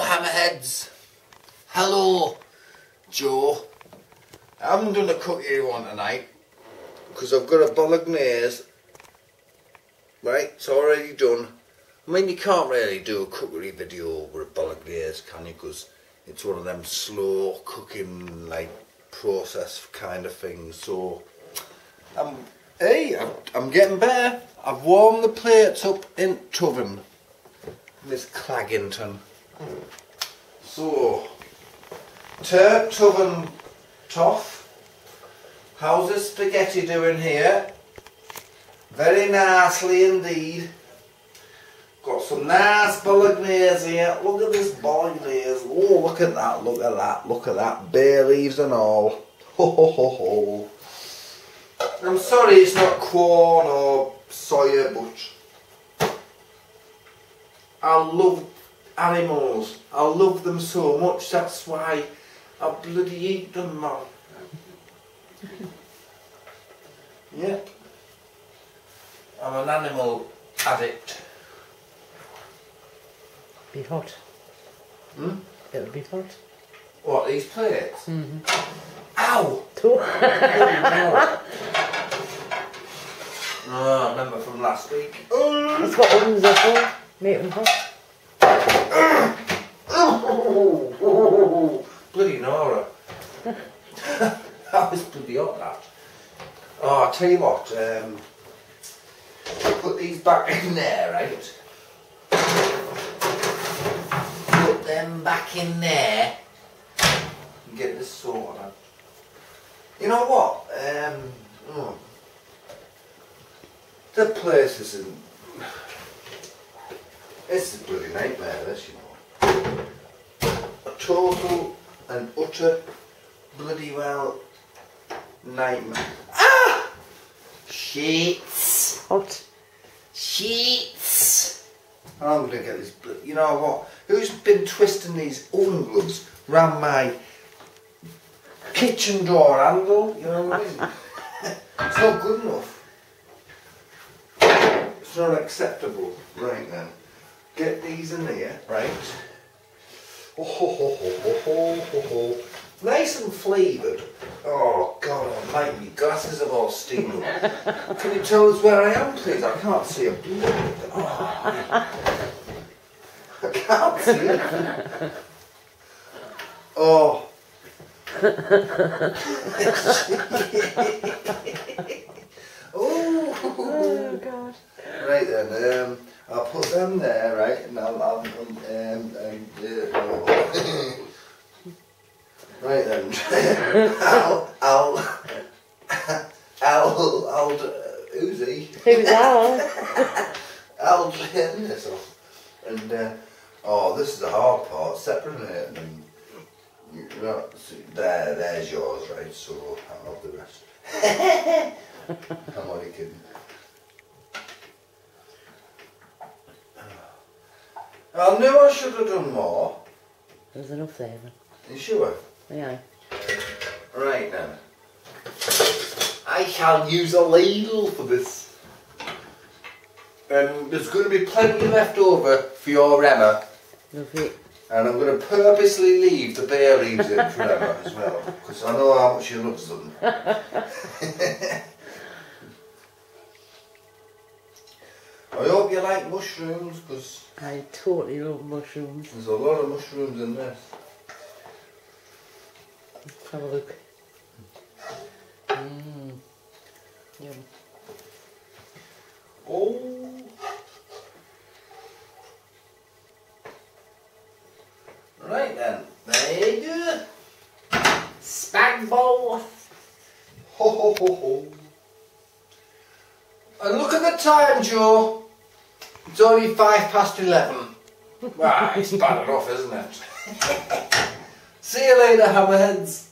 hammerheads. Hello, Joe. I haven't done a cookie one tonight because I've got a bolognese. Right, it's already done. I mean, you can't really do a cookery video with a bolognese, can you? Because it's one of them slow cooking, like, process kind of things. So, I'm getting better. I've warmed the plates up in oven. Miss Claggington. So, turp oven toff. How's the spaghetti doing here? Very nicely indeed. Got some nice bolognese here. Look at this bolognese. Oh, look at that, look at that, look at that. Bay leaves and all. Ho ho ho ho. I'm sorry it's not corn or soya, but I love animals. I love them so much, that's why I bloody eat them, man. Yep. I'm an animal addict. Be hot. Hmm? It'll be hot. What, these plates? Mm-hmm. Ow! Oh, I remember from last week. That's what ovens are for. Make them hot. Bloody Nora. That was bloody hot, that. Oh, I'll tell you what, put these back in there, right? Put them back in there. And get this sorted out. You know what? The place isn't... It's a bloody nightmare, this, you know. A total and utter bloody well nightmare. Ah! Sheets. Hot. Sheets. I'm going to get this... You know what? Who's been twisting these oven gloves round my kitchen door handle? You know what I mean? It's not good enough. It's not acceptable. Right then. Get these in here, right? Oh, ho, ho, ho, ho, ho, ho, ho. Nice and flavoured. Oh God almighty, my glasses have all steamed up. Can you tell us where I am, please? I can't see a blood. Oh, I can't see it. Oh. Oh God. Right then, I'll put them there, right, and right then, who's he? Who's Al? I'll turn this off, and oh, this is the hard part, separating them. There's yours, right? So I'll have the rest. I'm only kidding. I knew I should have done more. There's enough there then. You sure? Yeah. Right then. I shall use a ladle for this. And there's going to be plenty left over for your Emma. Lovely. And I'm going to purposely leave the bay leaves in for Emma as well. Because I know how much she loves them. I hope you like mushrooms, because I totally love mushrooms. there's a lot of mushrooms in this. Let's have a look. Mmm. Yum. Oh. Right then, there you go. Spag bowl. Ho ho ho ho. And look at the time, Joe. It's only 11:05. Right, it's bad enough, isn't it? See you later, hammerheads.